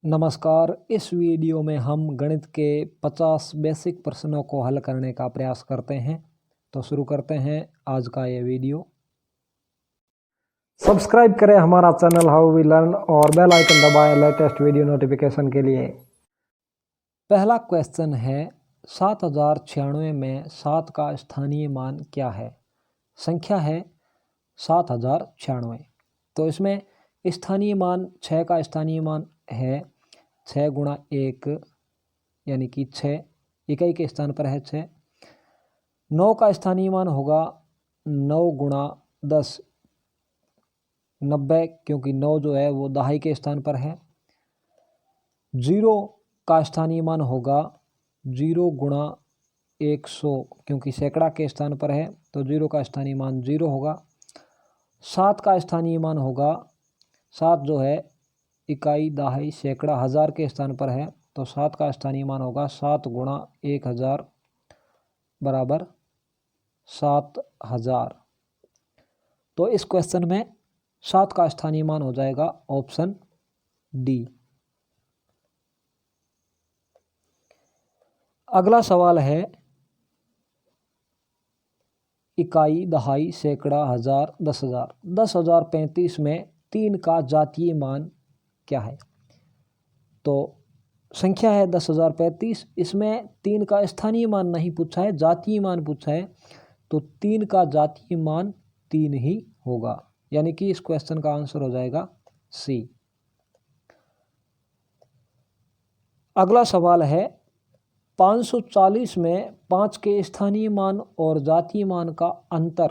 नमस्कार। इस वीडियो में हम गणित के 50 बेसिक प्रश्नों को हल करने का प्रयास करते हैं। तो शुरू करते हैं आज का ये वीडियो। सब्सक्राइब करें हमारा चैनल हाउ वी लर्न और बेल आइकन दबाएं लेटेस्ट वीडियो नोटिफिकेशन के लिए। पहला क्वेश्चन है 7096 में 7 का स्थानीय मान क्या है। संख्या है 7096। तो इसमें स्थानीय मान 6 का स्थानीय मान है 6 गुणा 1 यानी कि 6 इकाई के स्थान पर है 6। 9 का स्थानीय मान होगा 9 गुणा 10 90, क्योंकि 9 जो है वो दहाई के स्थान पर है। 0 का स्थानीय मान होगा 0 गुणा 100, क्योंकि सैकड़ा के स्थान पर है तो 0 का स्थानीय मान 0 होगा। 7 का स्थानीय मान होगा 7 जो है इकाई दहाई सैकड़ा हज़ार के स्थान पर है तो 7 का स्थानीय मान होगा 7 गुणा 1000 बराबर 7000। तो इस क्वेश्चन में 7 का स्थानीय मान हो जाएगा ऑप्शन डी। अगला सवाल है इकाई दहाई सैकड़ा हज़ार 10,000। 10,035 में 3 का जातीय मान क्या है। तो संख्या है 10,035। इसमें 3 का स्थानीय मान नहीं पूछा है, जातीय मान पूछा है। तो 3 का जातीय मान 3 ही होगा, यानी कि इस क्वेश्चन का आंसर हो जाएगा सी। अगला सवाल है 540 में 5 के स्थानीय मान और जातीय मान का अंतर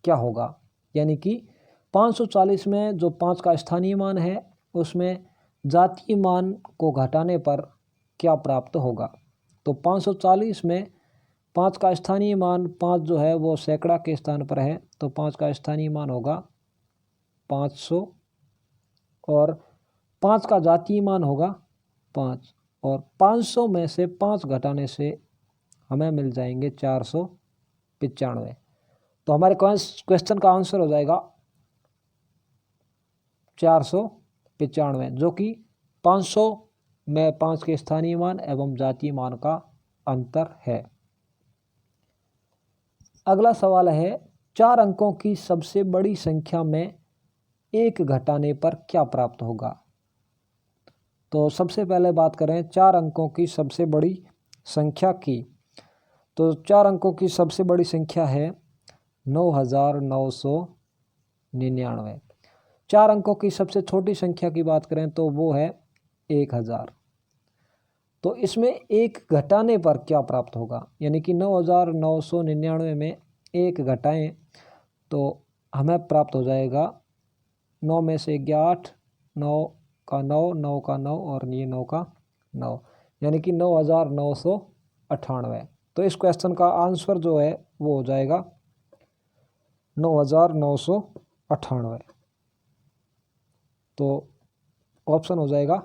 क्या होगा। यानी कि 540 में जो 5 का स्थानीय मान है उसमें जातीय मान को घटाने पर क्या प्राप्त होगा। तो 540 में 5 का स्थानीय मान 5 जो है वो सैकड़ा के स्थान पर है तो 5 का स्थानीय मान होगा 500 और 5 का जातीय मान होगा 5 और 500 में से 5 घटाने से हमें मिल जाएंगे 495। तो हमारे क्वेश्चन का आंसर हो जाएगा 495, जो कि 500 में 5 के स्थानीय मान एवं जातीय मान का अंतर है। अगला सवाल है 4 अंकों की सबसे बड़ी संख्या में 1 घटाने पर क्या प्राप्त होगा। तो सबसे पहले बात करें 4 अंकों की सबसे बड़ी संख्या की। तो 4 अंकों की सबसे बड़ी संख्या है 9,999। 4 अंकों की सबसे छोटी संख्या की बात करें तो वो है 1000। तो इसमें 1 घटाने पर क्या प्राप्त होगा, यानी कि 9,999 में 1 घटाएं तो हमें प्राप्त हो जाएगा 9 में से 8, 9 का 9, 9 का 9 और ये 9 का 9, यानी कि 9,998। तो इस क्वेश्चन का आंसर जो है वो हो जाएगा 9,998। तो ऑप्शन हो जाएगा,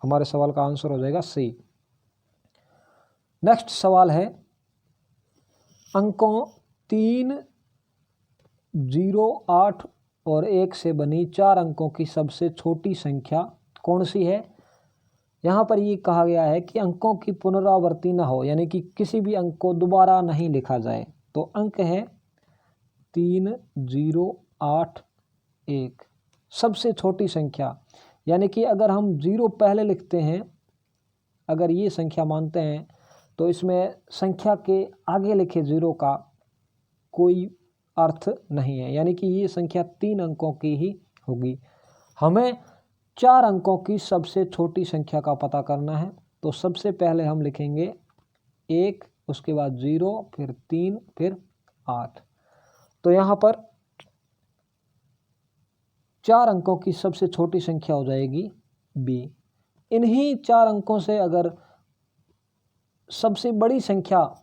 हमारे सवाल का आंसर हो जाएगा सी। नेक्स्ट सवाल है अंकों 3, 0, 8 और 1 से बनी 4 अंकों की सबसे छोटी संख्या कौन सी है। यहाँ पर ये कहा गया है कि अंकों की पुनरावृत्ति ना हो, यानी कि किसी भी अंक को दोबारा नहीं लिखा जाए। तो अंक है 3, 0, 8, 1 सबसे छोटी संख्या, यानी कि अगर हम 0 पहले लिखते हैं, अगर ये संख्या मानते हैं तो इसमें संख्या के आगे लिखे 0 का कोई अर्थ नहीं है, यानी कि ये संख्या 3 अंकों की ही होगी। हमें 4 अंकों की सबसे छोटी संख्या का पता करना है। तो सबसे पहले हम लिखेंगे 1, उसके बाद 0, फिर 3, फिर 8। तो यहाँ पर 4 अंकों की सबसे छोटी संख्या हो जाएगी बी। इन्हीं 4 अंकों से अगर सबसे बड़ी संख्या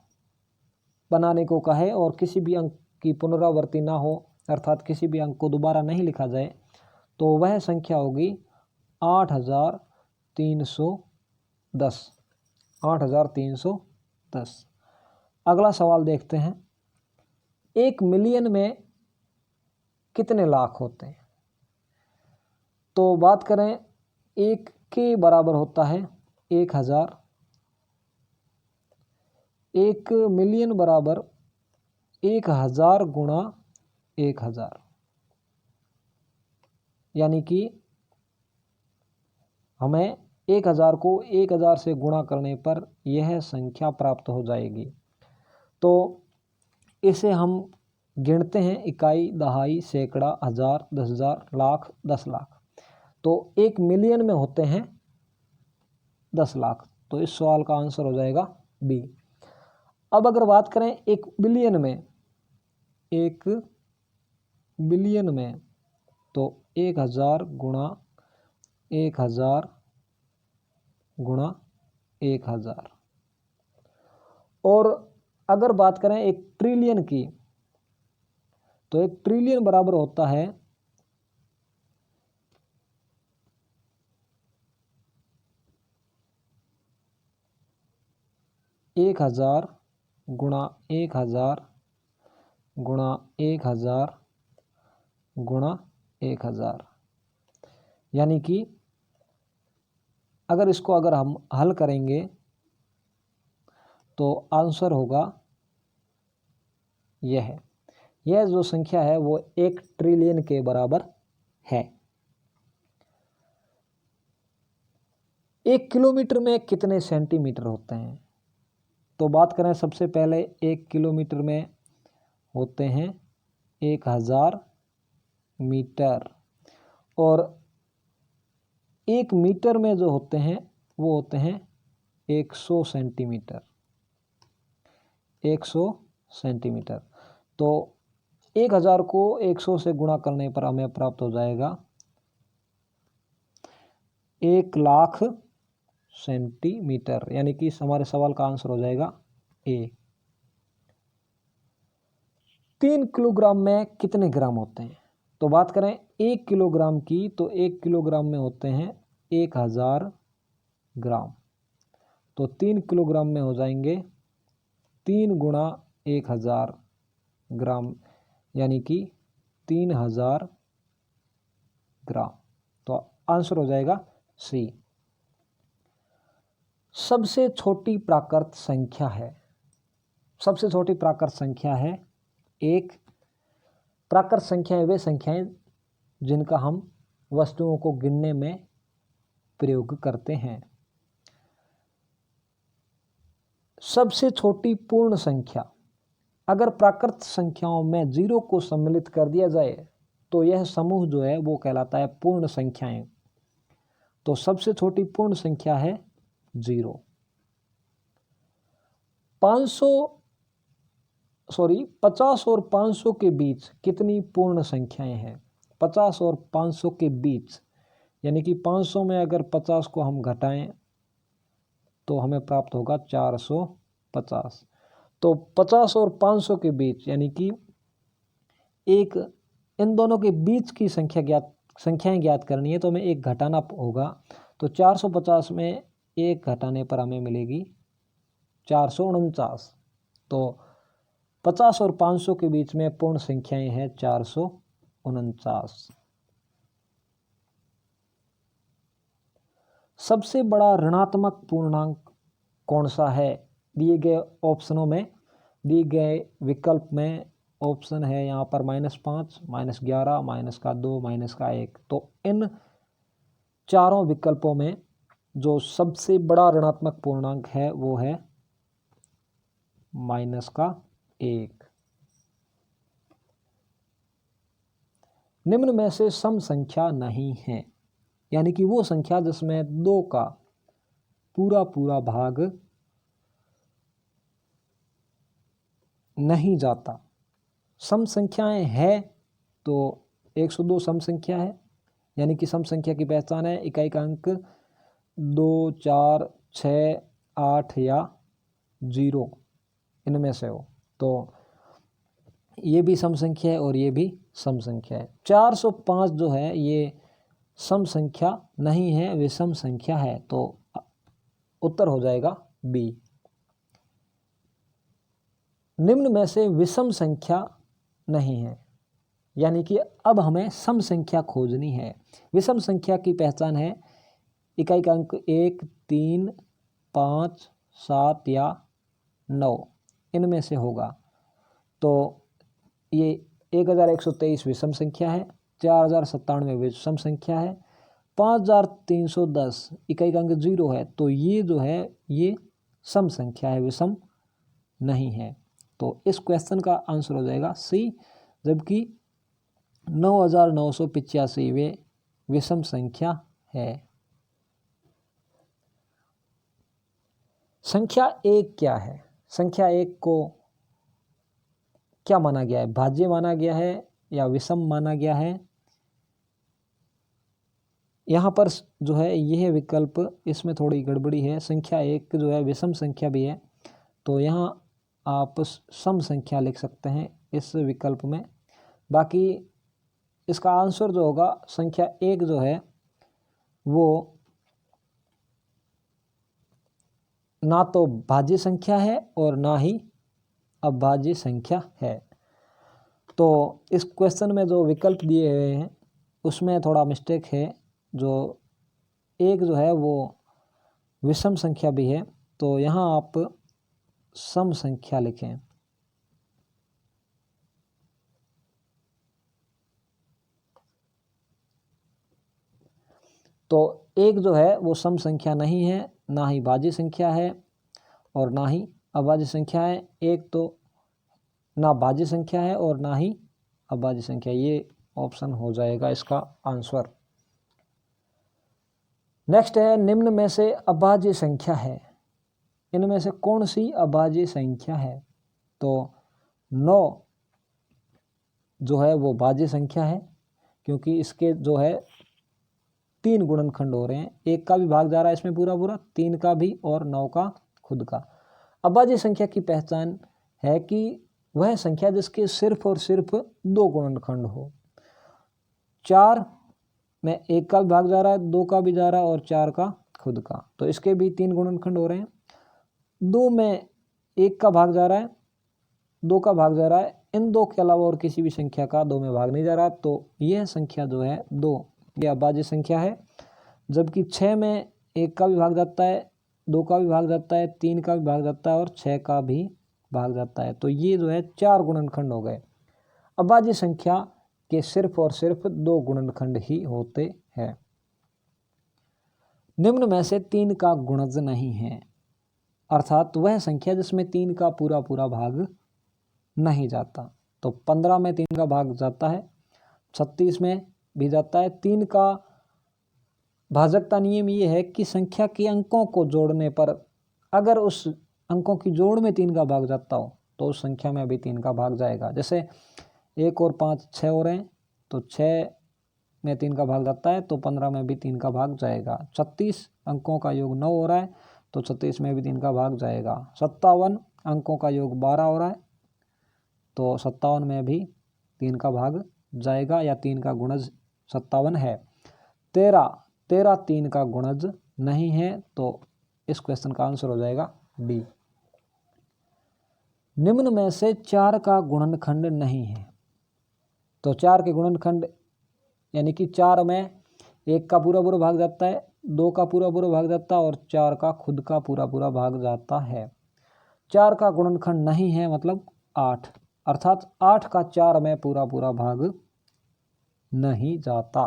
बनाने को कहे और किसी भी अंक की पुनरावृत्ति ना हो, अर्थात किसी भी अंक को दोबारा नहीं लिखा जाए, तो वह संख्या होगी 8,310। 8,310। अगला सवाल देखते हैं 1 मिलियन में कितने लाख होते हैं। तो बात करें 1 के बराबर होता है 1000, 1 मिलियन बराबर 1000 गुणा 1000, यानी कि हमें 1000 को 1000 से गुणा करने पर यह संख्या प्राप्त हो जाएगी। तो इसे हम गिनते हैं इकाई, दहाई, सैकड़ा, हजार, 10,000, लाख, 10 लाख। तो 1 मिलियन में होते हैं 10 लाख। तो इस सवाल का आंसर हो जाएगा बी। अब अगर बात करें 1 बिलियन में, 1 बिलियन में, तो 1000 गुणा 1000 गुणा 1000। और अगर बात करें 1 ट्रिलियन की, तो 1 ट्रिलियन बराबर होता है 1000 गुणा 1000 गुणा 1000 गुणा 1000, यानी कि अगर इसको अगर हम हल करेंगे तो आंसर होगा यह जो संख्या है वो 1 ट्रिलियन के बराबर है। 1 किलोमीटर में कितने सेंटीमीटर होते हैं? तो बात करें सबसे पहले 1 किलोमीटर में होते हैं 1000 मीटर, और 1 मीटर में जो होते हैं वो होते हैं 100 सेंटीमीटर, 100 सेंटीमीटर। तो 1000 को 100 से गुणा करने पर हमें प्राप्त हो जाएगा 1 लाख सेंटीमीटर, यानी कि हमारे सवाल का आंसर हो जाएगा ए। 3 किलोग्राम में कितने ग्राम होते हैं? तो बात करें 1 किलोग्राम की, तो 1 किलोग्राम में होते हैं 1000 ग्राम। तो 3 किलोग्राम में हो जाएंगे 3 गुणा 1000 ग्राम, यानी कि 3000 ग्राम। तो आंसर हो जाएगा सी। सबसे छोटी प्राकृत संख्या है, सबसे छोटी प्राकृत संख्या है 1। प्राकृत संख्याएं वे संख्याएं जिनका हम वस्तुओं को गिनने में प्रयोग करते हैं। सबसे छोटी पूर्ण संख्या, अगर प्राकृत संख्याओं में 0 को सम्मिलित कर दिया जाए तो यह समूह जो है वो कहलाता है पूर्ण संख्याएं। तो सबसे छोटी पूर्ण संख्या है 0। 50 और 500 के बीच कितनी पूर्ण संख्याएं हैं? 50 और 500 के बीच, यानी कि 500 में अगर 50 को हम घटाएं तो हमें प्राप्त होगा 450। तो 50 और 500 के बीच, यानी कि इन दोनों के बीच की संख्याएं ज्ञात करनी है, तो हमें एक घटाना होगा। तो 450 में एक घटाने पर हमें मिलेगी 449। तो 50 और 500 के बीच में पूर्ण संख्याएं हैं 449। सबसे बड़ा ऋणात्मक पूर्णांक कौन सा है? दिए गए ऑप्शनों में, दिए गए विकल्प में ऑप्शन है यहाँ पर -5, -11, -2, -1। तो इन चारों विकल्पों में जो सबसे बड़ा ऋणात्मक पूर्णांक है वो है -1। निम्न में से सम संख्या नहीं है, यानी कि वो संख्या जिसमें 2 का पूरा भाग नहीं जाता। सम संख्याएं है तो 102 सम संख्या है, यानी कि सम संख्या की पहचान है इकाई का अंक 2, 4, 6, 8 या 0 इनमें से हो। तो ये भी सम संख्या है और ये भी सम संख्या है। 405 जो है ये सम संख्या नहीं है, विषम संख्या है। तो उत्तर हो जाएगा बी। निम्न में से विषम संख्या नहीं है, यानी कि अब हमें सम संख्या खोजनी है। विषम संख्या की पहचान है इकाई का अंक 1, 3, 5, 7 या 9 इनमें से होगा। तो ये 1123 विषम संख्या है, 4097 विषम संख्या है, 5310 इकाई का अंक 0 है। तो ये जो है ये सम संख्या है, विषम नहीं है। तो इस क्वेश्चन का आंसर हो जाएगा सी, जबकि 9985 वे विषम संख्या है। संख्या 1 क्या है? संख्या 1 को क्या माना गया है? भाज्य माना गया है या विषम माना गया है? यहाँ पर जो है यह विकल्प, इसमें थोड़ी गड़बड़ी है। संख्या 1 जो है विषम संख्या भी है, तो यहाँ आप सम संख्या लिख सकते हैं इस विकल्प में। बाकी इसका आंसर जो होगा संख्या 1 जो है वो ना तो भाज्य संख्या है और ना ही अभाज्य संख्या है। तो इस क्वेश्चन में जो विकल्प दिए हुए हैं उसमें थोड़ा मिस्टेक है। जो 1 जो है वो विषम संख्या भी है, तो यहाँ आप सम संख्या लिखें। तो 1 जो है वो सम संख्या नहीं है, ना ही भाज्य संख्या है और ना ही अभाज्य संख्या है। 1 तो ना भाज्य संख्या है और ना ही अभाज्य संख्या। ये ऑप्शन हो जाएगा इसका आंसर। नेक्स्ट है, निम्न में से अभाज्य संख्या है, इनमें से कौन सी अभाज्य संख्या है? तो 9 जो है वो भाज्य संख्या है, क्योंकि इसके जो है 3 गुणनखंड हो रहे हैं। 1 का भी भाग जा रहा है इसमें पूरा पूरा, 3 का भी और 9 का खुद का। अभाज्य संख्या की पहचान है कि वह संख्या जिसके सिर्फ और सिर्फ 2 गुणनखंड हो। 4 में 1 का भी भाग जा रहा है, 2 का भी जा रहा है और 4 का खुद का, तो इसके भी 3 गुणनखंड हो रहे हैं। 2 में 1 का भाग जा रहा है, 2 का भाग जा रहा है, इन 2 के अलावा और किसी भी संख्या का 2 में भाग नहीं जा रहा, तो यह संख्या जो है 2 यह अभाज्य संख्या है। जबकि 6 में 1 का भी भाग जाता है, 2 का भी भाग जाता है, 3 का भी भाग जाता है और 6 का भी भाग जाता है, तो ये जो है 4 गुणनखंड हो गए। अभाज्य संख्या के सिर्फ और सिर्फ 2 गुणनखंड ही होते हैं। निम्न में से 3 का गुणज नहीं है, अर्थात वह संख्या जिसमें 3 का पूरा पूरा भाग नहीं जाता। तो 15 में 3 का भाग जाता है, 36 में भी जाता है। 3 का भाजकता नियम ये है कि संख्या के अंकों को जोड़ने पर अगर उस अंकों की जोड़ में 3 का भाग जाता हो तो उस संख्या में भी 3 का भाग जाएगा। जैसे 1 और 5 6 हो रहे हैं, तो 6 में 3 का भाग जाता है, तो 15 में भी 3 का भाग जाएगा। 36 अंकों का योग 9 हो रहा है, तो 36 में भी 3 का भाग जाएगा। 57 अंकों का योग 12 हो रहा है, तो 57 में भी 3 का भाग जाएगा, या 3 का गुणज 57 है। 13 3 का गुणज नहीं है, तो इस क्वेश्चन का आंसर हो जाएगा डी। निम्न में से 4 का गुणनखंड नहीं है, तो 4 के गुणनखंड यानी कि 4 में 1 का पूरा पूरा भाग जाता है, 2 का पूरा पूरा भाग जाता है और 4 का खुद का पूरा पूरा भाग जाता है। 4 का गुणनखंड नहीं है मतलब 8, अर्थात 8 का 4 में पूरा पूरा भाग नहीं जाता।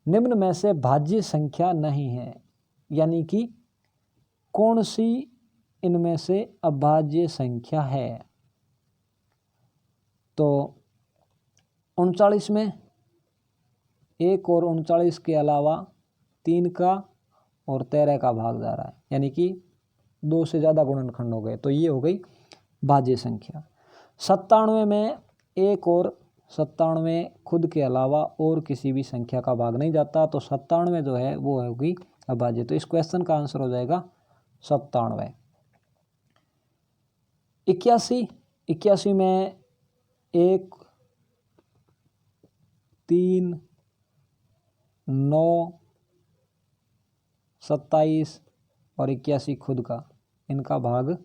निम्न में से भाज्य संख्या नहीं है, यानी कि कौन सी इनमें से अभाज्य संख्या है? तो 39 में 1 और 39 के अलावा 3 का और 13 का भाग जा रहा है, यानी कि 2 से ज़्यादा गुणनखंड हो गए, तो ये हो गई भाज्य संख्या। 97 में 1 और 97 खुद के अलावा और किसी भी संख्या का भाग नहीं जाता, तो 97 जो है वो होगी अभाज्य। तो इस क्वेश्चन का आंसर हो जाएगा 97। 81 में 1 3 9 27 और 81 खुद का, इनका भाग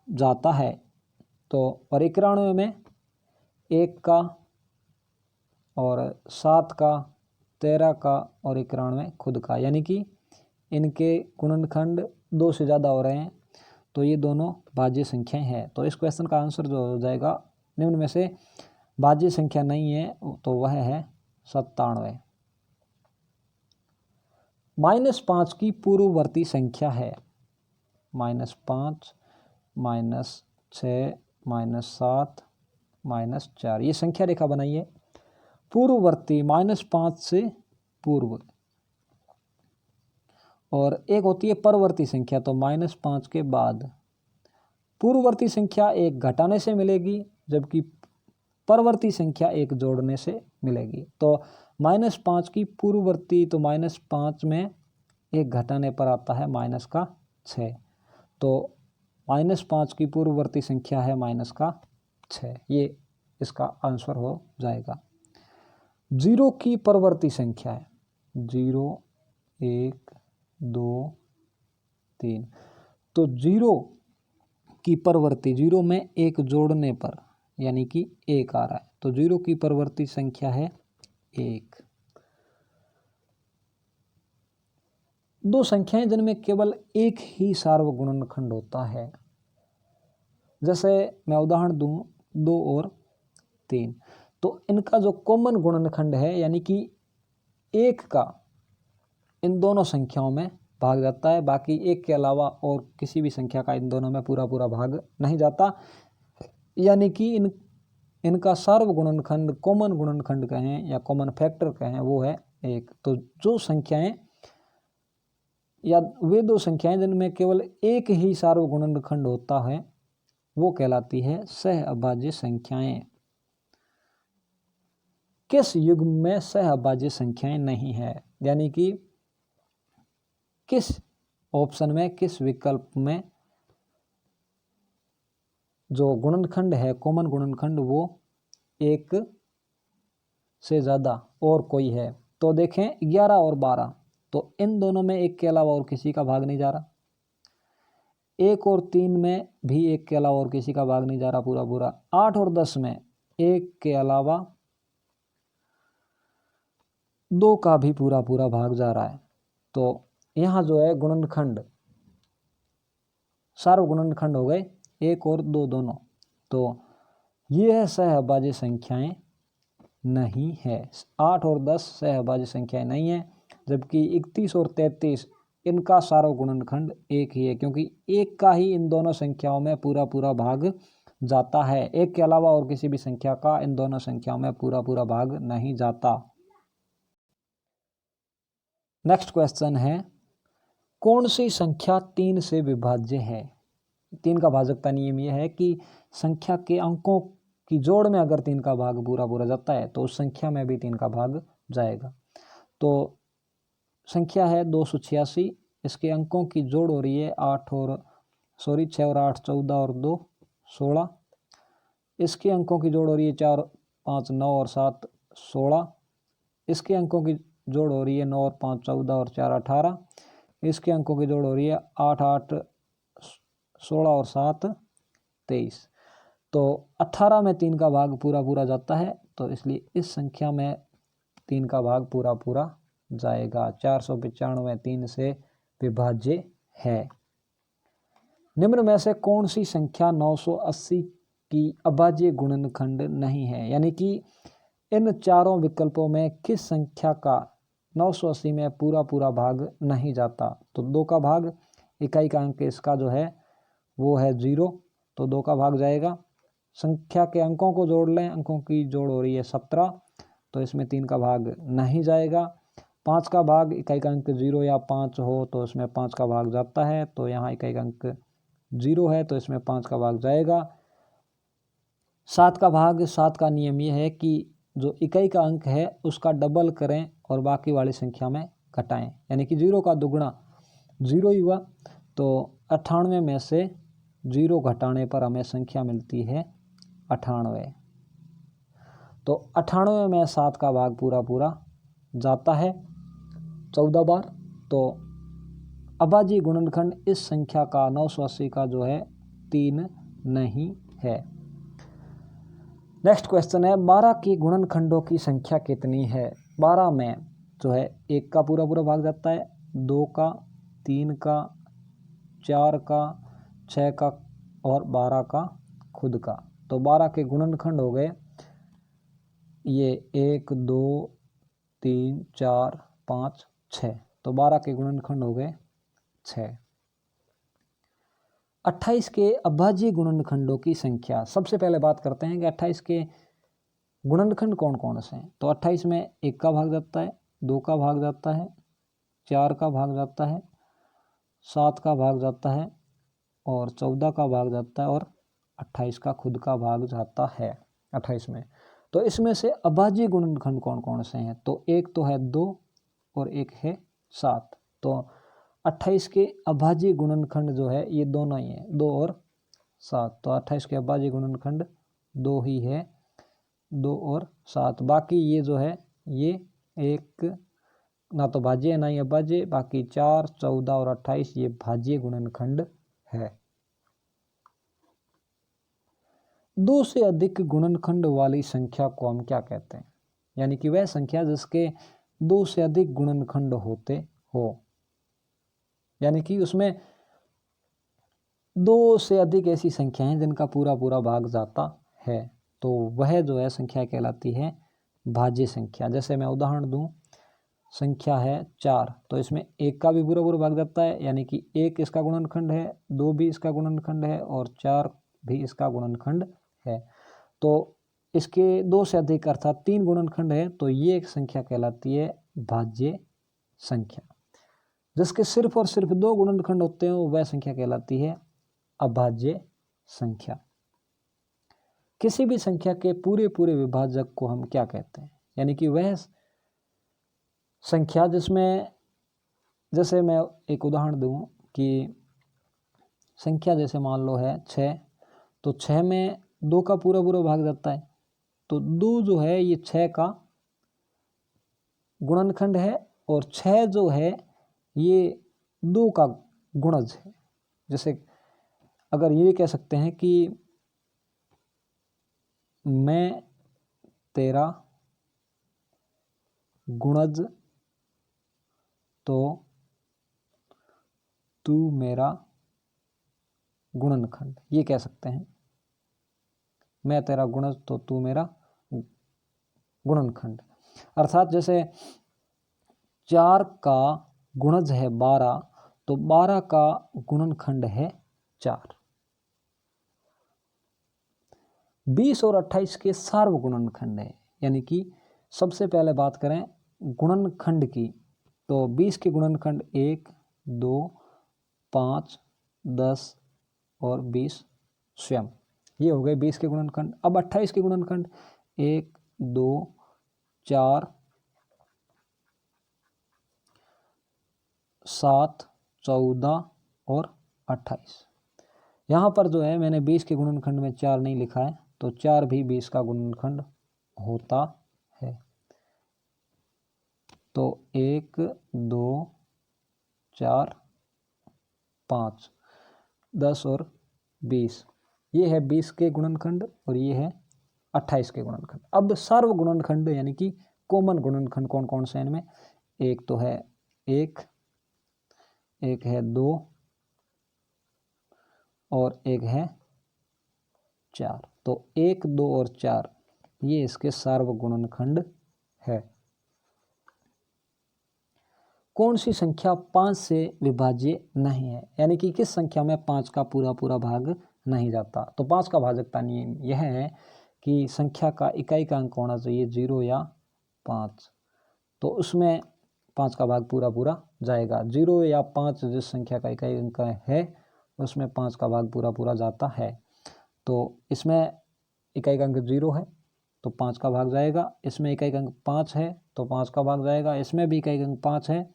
जाता है। तो और 91 में 1 का और 7 का, 13 का और 91 खुद का, यानी कि इनके गुणनखंड 2 से ज़्यादा हो रहे हैं, तो ये दोनों भाज्य संख्याएं हैं। तो इस क्वेश्चन का आंसर जो हो जाएगा, निम्न में से भाज्य संख्या नहीं है तो वह है 97। -5 की पूर्ववर्ती संख्या है -5, -6, -7, -4। ये संख्या रेखा बनाइए। पूर्ववर्ती -5 से पूर्व, और एक होती है परवर्ती संख्या, तो -5 के बाद। पूर्ववर्ती संख्या एक घटाने से मिलेगी, जबकि परवर्ती संख्या एक जोड़ने से मिलेगी। तो -5 की पूर्ववर्ती, तो -5 में एक घटाने पर आता है -6, तो -5 की पूर्ववर्ती संख्या है -6। ये इसका आंसर हो जाएगा। 0 की परवर्ती संख्या है 0, 1, 2, 3। तो 0 की परवर्ती, 0 में एक जोड़ने पर यानी कि 1 आ रहा है, तो 0 की परवर्ती संख्या है 1। दो संख्याएं जिनमें केवल एक ही सार्वगुणनखंड होता है, जैसे मैं उदाहरण दूं 2 और 3, तो इनका जो कॉमन गुणनखंड है यानी कि 1 का इन दोनों संख्याओं में भाग जाता है, बाकी 1 के अलावा और किसी भी संख्या का इन दोनों में पूरा भाग नहीं जाता, यानी कि इनका सार्वगुणनखंड, कॉमन गुणनखंड कहें या कॉमन फैक्टर कहें, वो है 1। तो जो संख्याएं या वे दो संख्याएं जिनमें केवल एक ही सार्वगुणनखंड होता है वो कहलाती है सह अभाज्य संख्याएं। किस युग्म में सह अभाज्य संख्याएं नहीं है, यानी कि किस ऑप्शन में, किस विकल्प में जो गुणनखंड है, कॉमन गुणनखंड, वो एक से ज़्यादा और कोई है। तो देखें 11 और 12, तो इन दोनों में एक के अलावा और किसी का भाग नहीं जा रहा। 1 और 3 में भी एक के अलावा और किसी का भाग नहीं जा रहा पूरा। 8 और 10 में एक के अलावा 2 का भी पूरा भाग जा रहा है। तो यहाँ जो है गुणनखंड, सार्वगुणनखंड हो गए 1 और 2 दोनों, तो ये सहअभाज्य संख्याएं नहीं है। 8 और 10 सहअभाज्य संख्याएं नहीं है, जबकि 31 और 33 इनका सार्वगुणनखंड एक ही है, क्योंकि एक का ही इन दोनों संख्याओं में पूरा भाग जाता है। एक के अलावा और किसी भी संख्या का इन दोनों संख्याओं में पूरा भाग नहीं जाता। नेक्स्ट क्वेश्चन है, कौन सी संख्या 3 से विभाज्य है? 3 का भाजकता नियम यह है कि संख्या के अंकों की जोड़ में अगर 3 का भाग पूरा जाता है तो उस संख्या में भी 3 का भाग जाएगा। तो संख्या है 286, इसके अंकों की जोड़ हो रही है 6 और 8 14 और 2 16। इसके अंकों की जोड़ हो रही है 4, 5, 9 और 7 16। इसके अंकों की जोड़ हो रही है 9 और 5 14 और 4 18। इसके अंकों की जोड़ हो रही है 8, 8 16 और 7 23। तो 18 में 3 का भाग पूरा जाता है, तो इसलिए इस संख्या में 3 का भाग पूरा जाएगा। 495 3 से विभाज्य है। निम्न में से कौन सी संख्या 980 की अभाज्य गुणनखंड नहीं है, यानी कि इन चारों विकल्पों में किस संख्या का 980 में पूरा भाग नहीं जाता? तो 2 का भाग, इकाई का अंक इसका जो है वो है 0, तो 2 का भाग जाएगा। संख्या के अंकों को जोड़ लें, अंकों की जोड़ हो रही है 17, तो इसमें 3 का भाग नहीं जाएगा। 5 का भाग, इकाई का अंक 0 या 5 हो तो इसमें 5 का भाग जाता है, तो यहाँ इकाई का अंक 0 है तो इसमें 5 का भाग जाएगा। 7 का भाग, 7 का नियम यह है कि जो इकाई का अंक है उसका डबल करें और बाकी वाली संख्या में घटाएं, यानी कि 0 का दुगुना 0 ही हुआ। तो 98 में से 0 घटाने पर हमें संख्या मिलती है 98। तो 98 में 7 का भाग पूरा जाता है 14 बार। तो अभाज्य गुणनखंड इस संख्या का 980 का जो है 3 नहीं है। नेक्स्ट क्वेश्चन है, 12 की गुणनखंडों की संख्या कितनी है? 12 में जो है 1 का पूरा पूरा भाग जाता है, 2 का, 3 का, 4 का, 6 का और 12 का खुद का। तो 12 के गुणनखंड हो गए ये 1 2 3 4 5 6। तो 12 के गुणनखंड हो गए 6। 28 के अभाज्य गुणनखंडों की संख्या। सबसे पहले बात करते हैं कि 28 के गुणनखंड कौन कौन से हैं। तो 28 में 1 का भाग जाता है, 2 का भाग जाता है, 4 का भाग जाता है, 7 का भाग जाता है और 14 का भाग जाता है और 28 का खुद का भाग जाता है 28 में। तो इसमें से अभाज्य गुणनखंड कौन कौन से हैं। तो एक तो है 2 और एक है 7। तो 28 के अभाज्य गुणनखंड जो है ये दोनों ही है, 2 और 7। तो 28 के अभाज्य गुणनखंड 2 ही है, 2 और 7। बाकी ये जो है ये एक ना तो भाज्य है ना ही अभाज्य। बाकी 4 14 और 28 ये भाज्य गुणनखंड है। 2 से अधिक गुणनखंड वाली संख्या को हम क्या कहते हैं। यानी कि वह संख्या जिसके 2 से अधिक गुणनखंड होते हो, यानी कि उसमें 2 से अधिक ऐसी संख्याएं जिनका पूरा पूरा भाग जाता है, तो वह जो है संख्या कहलाती है भाज्य संख्या। जैसे मैं उदाहरण दूं, संख्या है 4, तो इसमें 1 का भी पूरा पूरा भाग जाता है, यानी कि 1 इसका गुणनखंड है, 2 भी इसका गुणनखंड है और 4 भी इसका गुणनखंड है। तो इसके 2 से अधिक अर्थात 3 गुणनखंड है, तो ये एक संख्या कहलाती है भाज्य संख्या। जिसके सिर्फ और सिर्फ 2 गुणनखंड होते हैं वह संख्या कहलाती है अभाज्य संख्या। किसी भी संख्या के पूरे पूरे विभाजक को हम क्या कहते हैं। यानी कि वह संख्या जिसमें, जैसे मैं एक उदाहरण दूं कि संख्या जैसे मान लो है 6, तो 6 में 2 का पूरा पूरा भाग जाता है। तो 2 जो है ये 6 का गुणनखंड है और 6 जो है ये 2 का गुणज है। जैसे अगर ये कह सकते हैं कि मैं तेरा गुणज तो तू मेरा गुणनखंड, ये कह सकते हैं। मैं तेरा गुणज तो तू मेरा गुणनखंड। अर्थात जैसे 4 का गुणज है 12, तो 12 का गुणनखंड है 4। 20 और 28 के सार्वगुणनखंड है। यानी कि सबसे पहले बात करें गुणनखंड की, तो 20 के गुणनखंड 1 2 5 10 और 20 स्वयं, ये हो गए 20 के गुणनखंड। अब 28 के गुणनखंड 1 2 4 7 14 और 28। यहाँ पर जो है मैंने 20 के गुणनखंड में 4 नहीं लिखा है, तो 4 भी 20 का गुणनखंड होता है। तो 1 2 4 5 10 और 20, ये है 20 के गुणनखंड और ये है 28 के गुणनखंड। अब सर्व गुणनखंड यानी कि कॉमन गुणनखंड कौन कौन से हैं इनमें। एक तो है 1, एक है 2 और एक है 4। तो 1 2 और 4 ये इसके सार्वगुणनखंड है। कौन सी संख्या 5 से विभाज्य नहीं है। यानी कि किस संख्या में 5 का पूरा पूरा भाग नहीं जाता। तो 5 का भाजकता नियम यह है कि संख्या का इकाई का अंक होना चाहिए 0 या 5, तो उसमें 5 का भाग पूरा पूरा जाएगा। 0 या 5 जिस संख्या का इकाई अंक है उसमें 5 का भाग पूरा पूरा जाता है। तो इसमें इकाई का अंक 0 है तो 5 का भाग जाएगा, इसमें इकाई का अंक 5 है तो 5 का भाग जाएगा, इसमें भी इकाई का अंक 5 है।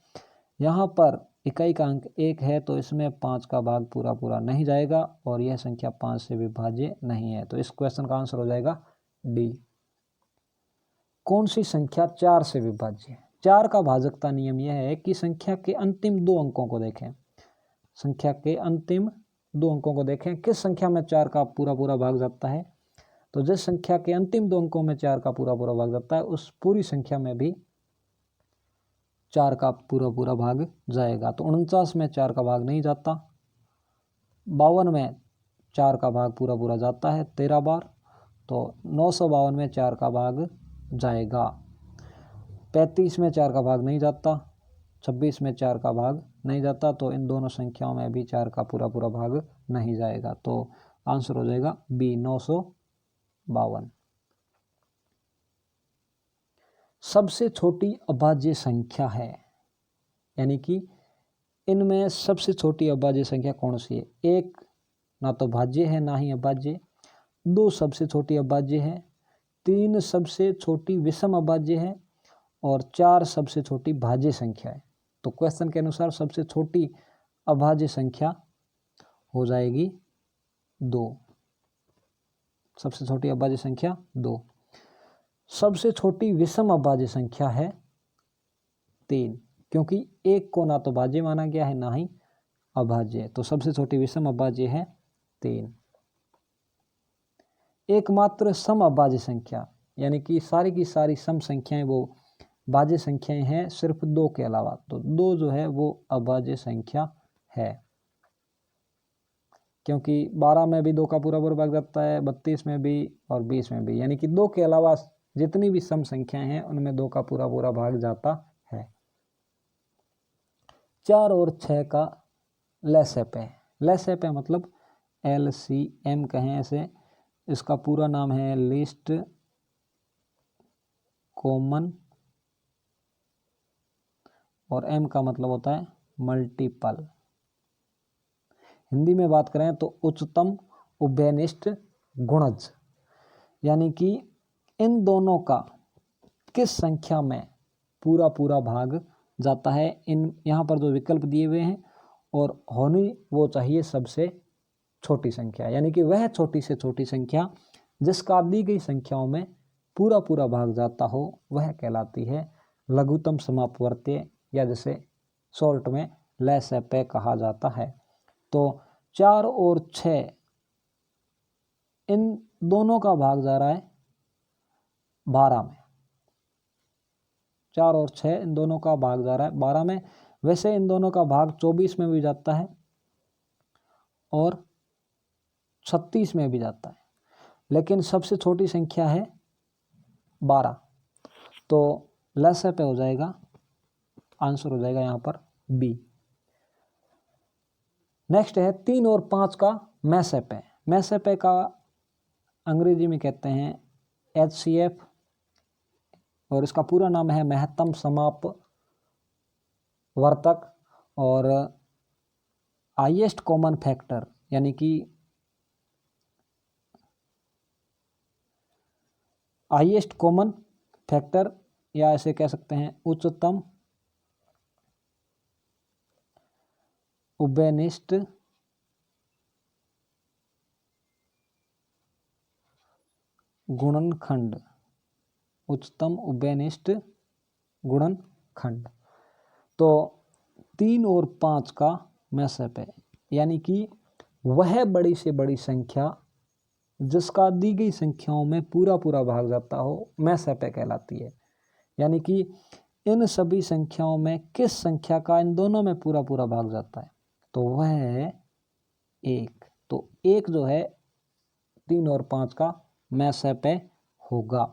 यहाँ पर इकाई का अंक 1 है तो इसमें 5 का भाग पूरा पूरा नहीं जाएगा और यह संख्या 5 से विभाज्य नहीं है। तो इस क्वेश्चन का आंसर हो जाएगा डी। कौन सी संख्या 4 से विभाज्य है। 4 का भाजकता नियम यह है कि संख्या के अंतिम 2 अंकों को देखें। संख्या के अंतिम 2 अंकों को देखें, किस संख्या में 4 का पूरा पूरा भाग जाता है। तो जिस संख्या के अंतिम 2 अंकों में 4 का पूरा पूरा भाग जाता है उस पूरी संख्या में भी 4 का पूरा पूरा भाग जाएगा। तो 49 में 4 का भाग नहीं जाता। 52 में 4 का भाग पूरा पूरा जाता है 13 बार, तो 952 में 4 का भाग जाएगा। 35 में 4 का भाग नहीं जाता, 26 में 4 का भाग नहीं जाता, तो इन दोनों संख्याओं में भी 4 का पूरा पूरा भाग नहीं जाएगा। तो आंसर हो जाएगा बी 952। सबसे छोटी अभाज्य संख्या है, यानी कि इनमें सबसे छोटी अभाज्य संख्या कौन सी है? 1 ना तो भाज्य है ना ही अभाज्य, 2 सबसे छोटी अभाज्य है, 3 सबसे छोटी विषम अभाज्य है और 4 सबसे छोटी भाज्य संख्या है। तो क्वेश्चन के अनुसार सबसे छोटी अभाज्य संख्या हो जाएगी 2। सबसे छोटी अभाज्य संख्या 2। सबसे छोटी विषम अभाज्य संख्या है 3, क्योंकि 1 को ना तो भाज्य माना गया है ना ही अभाज्य, तो सबसे छोटी विषम अभाज्य है 3। एकमात्र सम अभाज्य संख्या, यानी कि सारी की सारी सम संख्याएं वो भाज्य संख्याएं हैं सिर्फ 2 के अलावा, तो 2 जो है वो अभाज्य संख्या है, क्योंकि 12 में भी 2 का पूरा पूरा भाग जाता है, 32 में भी और 20 में भी, यानी कि 2 के अलावा जितनी भी सम संख्याएं हैं उनमें 2 का पूरा पूरा भाग जाता है। 4 और 6 का लैसेप है। लैसेप है मतलब LCM कहें ऐसे, इसका पूरा नाम है लिस्ट कॉमन, और M का मतलब होता है मल्टीपल। हिंदी में बात करें तो उच्चतम उभयनिष्ठ गुणज, यानी कि इन दोनों का किस संख्या में पूरा पूरा भाग जाता है। इन यहाँ पर जो विकल्प दिए हुए हैं, और होनी वो चाहिए सबसे छोटी संख्या, यानी कि वह छोटी से छोटी संख्या जिसका दी गई संख्याओं में पूरा पूरा भाग जाता हो, वह कहलाती है लघुत्तम समापवर्त्य, या जिसे शॉर्ट में लैसेपे कहा जाता है। तो 4 और 6 इन दोनों का भाग जा रहा है 12 में। 4 और 6 इन दोनों का भाग जा रहा है 12 में। वैसे इन दोनों का भाग 24 में भी जाता है और 36 में भी जाता है, लेकिन सबसे छोटी संख्या है 12, तो लैसेपे हो जाएगा, आंसर हो जाएगा यहाँ पर बी। नेक्स्ट है 3 और 5 का मैसेपे। मैसेपे का अंग्रेजी में कहते हैं HCF, और इसका पूरा नाम है महत्तम समाप वर्तक और हाईएस्ट कॉमन फैक्टर, यानी कि हाईएस्ट कॉमन फैक्टर, या ऐसे कह सकते हैं उच्चतम उभयनिष्ठ गुणनखंड। उच्चतम उभयनिष्ठ गुणनखंड। तो 3 और 5 का मैसेप है, यानी कि वह बड़ी से बड़ी संख्या जिसका दी गई संख्याओं में पूरा पूरा भाग जाता हो, मैसेपे कहलाती है। यानी कि इन सभी संख्याओं में किस संख्या का इन दोनों में पूरा पूरा भाग जाता है, तो वह है 1। तो 1 जो है 3 और 5 का मैसेपे होगा।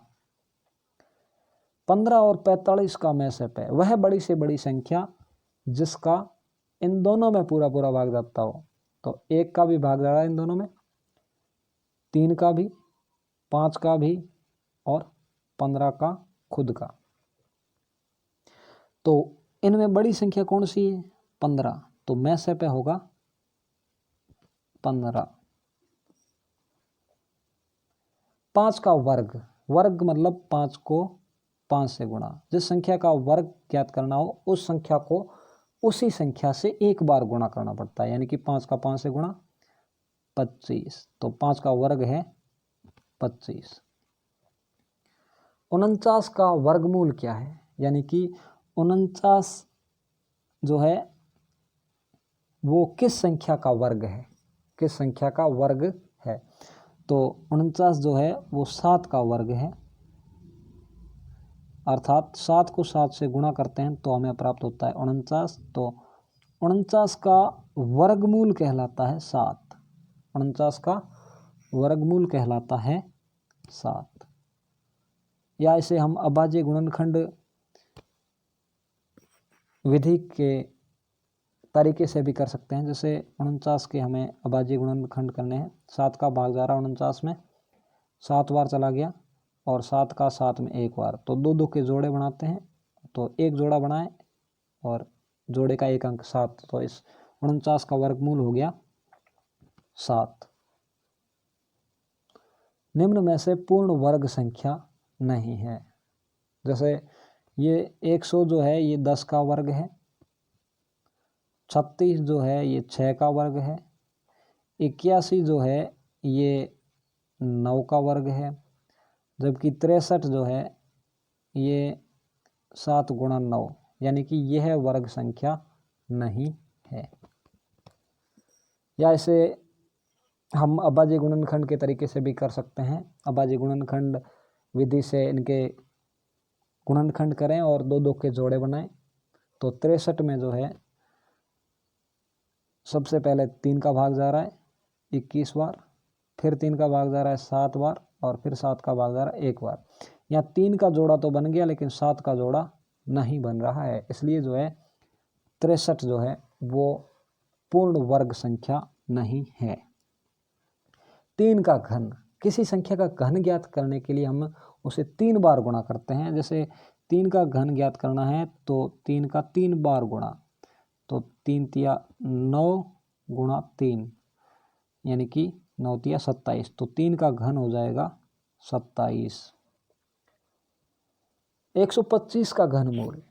15 और 45 का मैसेप है, वह बड़ी से बड़ी संख्या जिसका इन दोनों में पूरा पूरा भाग जाता हो, तो 1 का भी भाग जा रहा है इन दोनों में, 3 का भी, 5 का भी और 15 का खुद का। तो इनमें बड़ी संख्या कौन सी है? 15, तो मैसेपे होगा 15। 5 का वर्ग, वर्ग मतलब 5 को 5 से गुणा। जिस संख्या का वर्ग ज्ञात करना हो उस संख्या को उसी संख्या से एक बार गुणा करना पड़ता है, यानी कि 5 का 5 से गुणा 25, तो 5 का वर्ग है 25। 49 का वर्गमूल क्या है? यानी कि 49 जो है वो किस संख्या का वर्ग है, किस संख्या का वर्ग है? तो 49 जो है वो 7 का वर्ग है। अर्थात 7 को 7 से गुणा करते हैं तो हमें प्राप्त होता है 49। तो 49 का वर्गमूल कहलाता है 7। 49 का वर्गमूल कहलाता है 7। या इसे हम अभाज्य गुणनखंड विधि के तरीके से भी कर सकते हैं। जैसे 49 के हमें अभाज्य गुणनखंड करने हैं। 7 का भाग जा रहा 49 में 7 बार चला गया और 7 का 7 में 1 बार, तो 2 2 के जोड़े बनाते हैं। तो एक जोड़ा बनाए और जोड़े का एक अंक 7, तो इस 49 का वर्गमूल हो गया 7। निम्न में से पूर्ण वर्ग संख्या नहीं है। जैसे ये 100 जो है ये 10 का वर्ग है, 36 जो है ये 6 का वर्ग है, 81 जो है ये 9 का वर्ग है, जबकि 63 जो है ये 7 गुणा 9, यानी कि यह वर्ग संख्या नहीं है। या इसे हम अभाज्य गुणनखंड के तरीके से भी कर सकते हैं। अभाज्य गुणनखंड विधि से इनके गुणनखंड करें और 2 2 के जोड़े बनाएं। तो 63 में जो है सबसे पहले 3 का भाग जा रहा है 21 बार, फिर 3 का भाग जा रहा है 7 बार और फिर 7 का भाग जा रहा है 1 बार। यहाँ 3 का जोड़ा तो बन गया लेकिन 7 का जोड़ा नहीं बन रहा है, इसलिए जो है 63 जो है वो पूर्ण वर्ग संख्या नहीं है। 3 का घन, किसी संख्या का घन ज्ञात करने के लिए हम उसे 3 बार गुणा करते हैं। जैसे 3 का घन ज्ञात करना है तो 3 का 3 बार गुणा, तो 3 तिया 9 गुणा 3 यानी कि 9 तिया 27, तो 3 का घन हो जाएगा 27। 125 का घनमूल,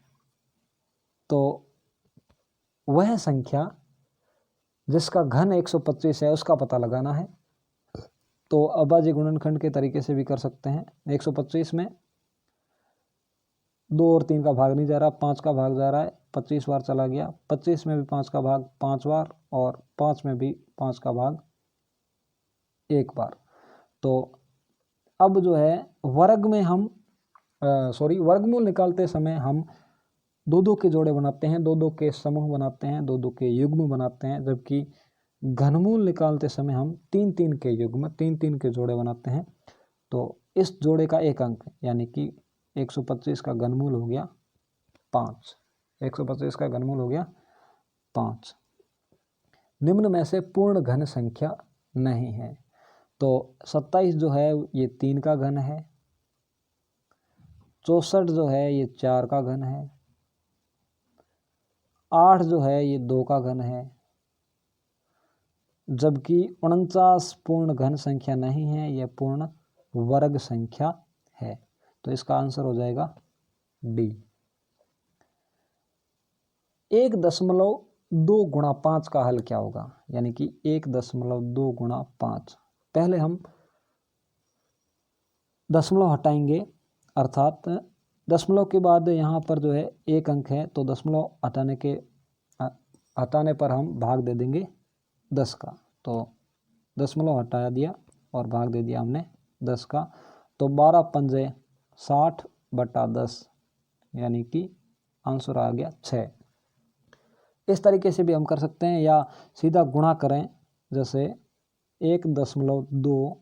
तो वह संख्या जिसका घन 125 है उसका पता लगाना है। तो अभाज्य गुणनखंड के तरीके से भी कर सकते हैं। 125 में 2 और 3 का भाग नहीं जा रहा, 5 का भाग जा रहा है, 25 बार चला गया, 25 में भी 5 का भाग 5 बार और 5 में भी 5 का भाग 1 बार। तो अब जो है वर्ग में हम वर्गमूल निकालते समय हम 2 2 के जोड़े बनाते हैं, 2 2 के समूह बनाते हैं, 2 2 के युग्म बनाते हैं, जबकि घनमूल निकालते समय हम 3 3 के युग्म 3 3 के जोड़े बनाते हैं। तो इस जोड़े का एक अंक यानी कि 125 का घनमूल हो गया 5। 125 का घनमूल हो गया 5। निम्न में से पूर्ण घन संख्या नहीं है। तो 27 जो है ये 3 का घन है, 64 जो है ये 4 का घन है, 8 जो है ये 2 का घन है, जबकि 49 पूर्ण घन संख्या नहीं है, यह पूर्ण वर्ग संख्या है। तो इसका आंसर हो जाएगा डी। 1.2 गुणा 5 का हल क्या होगा, यानी कि 1.2 गुणा 5। पहले हम दशमलव हटाएंगे, अर्थात दशमलव के बाद यहाँ पर जो है एक अंक है तो दशमलव हटाने पर हम भाग दे देंगे 10 का। तो दशमलव हटा दिया और भाग दे दिया हमने 10 का, तो 12 पंजे 60/10 यानी कि आंसर आ गया 6। इस तरीके से भी हम कर सकते हैं या सीधा गुणा करें। जैसे 1.2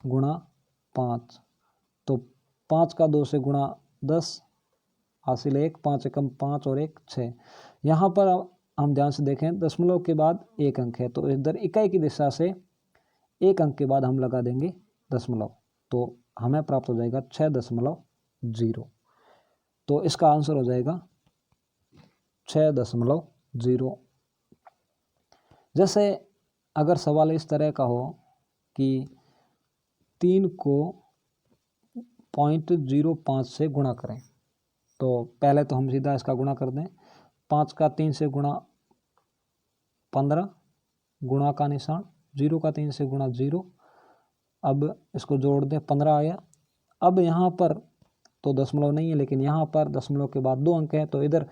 गुणा 5, तो 5 का 2 से गुणा 10 हासिल 1, 5 एकम 5 और 1 6। यहाँ पर हम ध्यान से देखें दशमलव के बाद एक अंक है तो इधर इकाई की दिशा से एक अंक के बाद हम लगा देंगे दशमलव, तो हमें प्राप्त हो जाएगा 6.0। तो इसका आंसर हो जाएगा 6.0। जैसे अगर सवाल इस तरह का हो कि 3 को 0.05 से गुणा करें, तो पहले तो हम सीधा इसका गुणा कर दें। 5 का 3 से गुणा 15, गुणा का निशान, 0 का 3 से गुणा 0, अब इसको जोड़ दें 15 आ गया। अब यहाँ पर तो दशमलव नहीं है लेकिन यहाँ पर दशमलव के बाद 2 अंक हैं तो इधर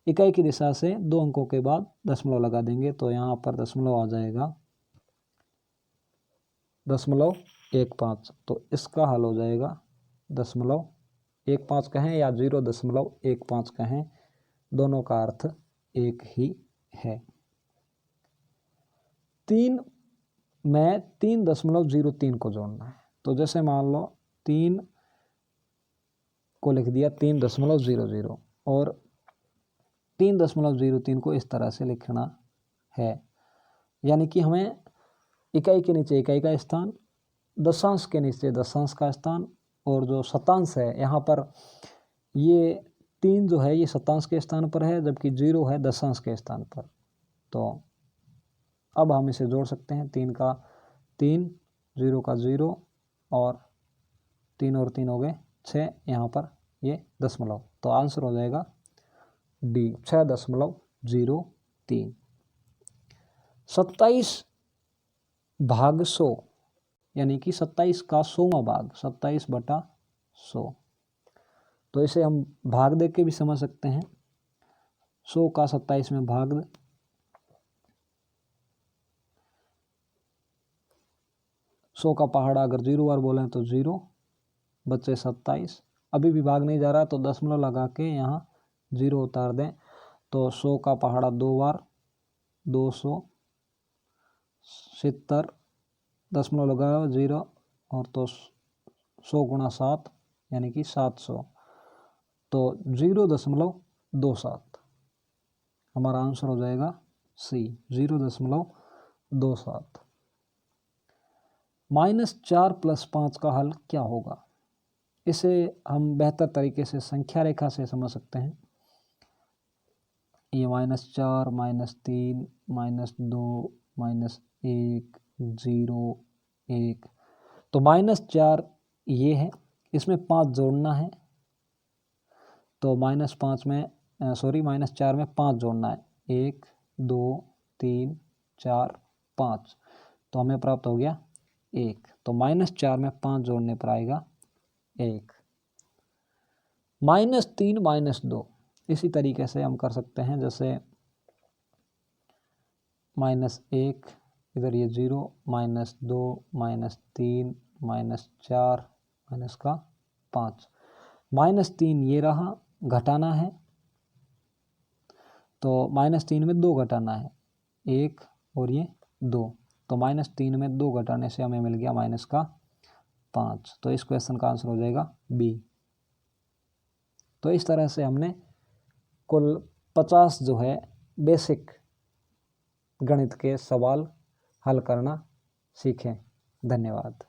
इकाई की दिशा से 2 अंकों के बाद दशमलव लगा देंगे, तो यहाँ पर दशमलव आ जाएगा 0.15। तो इसका हल हो जाएगा 0.15। 0.15 कहें या 0.15 कहें, दोनों का अर्थ एक ही है। 3 में 3.03 को जोड़ना है। तो जैसे मान लो 3 को लिख दिया 3.00 और 3.03 को इस तरह से लिखना है, यानी कि हमें इकाई के नीचे इकाई का स्थान, दशांश के नीचे दशांश का स्थान, और जो शतांश है यहाँ पर ये 3 जो है ये शतांश के स्थान पर है, जबकि 0 है दशांश के स्थान पर। तो अब हम इसे जोड़ सकते हैं, 3 का 3, 0 का 0 और 3 और 3 हो गए 6, यहाँ पर ये दशमलव, तो आंसर हो जाएगा डी 6.03। 27 भाग 100 यानी कि 27 का 100वां भाग, 27/100। तो इसे हम भाग दे के भी समझ सकते हैं। 100 का 27 में भाग, 100 का पहाड़ा अगर 0 बार बोलें तो 0 बचे 27, अभी भी भाग नहीं जा रहा तो दशमलव लगा के यहाँ 0 उतार दें, तो 100 का पहाड़ा 2 बार 270, दशमलव लगाओ 0 और तो 100 गुणा 7 यानी कि 700, तो 0.27 हमारा आंसर हो जाएगा सी 0.27। -4 + 5 का हल क्या होगा? इसे हम बेहतर तरीके से संख्या रेखा से समझ सकते हैं। ये -4, -3, -2, -1, 0, 1, तो -4 ये है, इसमें 5 जोड़ना है, तो -4 में 5 जोड़ना है, 1, 2, 3, 4, 5, तो हमें प्राप्त हो गया 1। तो -4 में 5 जोड़ने पर आएगा 1। -3, -2 इसी तरीके से हम कर सकते हैं, जैसे -1 इधर ये 0, -2, -3, -4, -5, -3 ये रहा, घटाना है, तो -3 में 2 घटाना है, 1 और ये 2, तो -3 में 2 घटाने से हमें मिल गया -5, तो इस क्वेश्चन का आंसर हो जाएगा बी। तो इस तरह से हमने कुल 50 जो है बेसिक गणित के सवाल हल करना सीखें। धन्यवाद।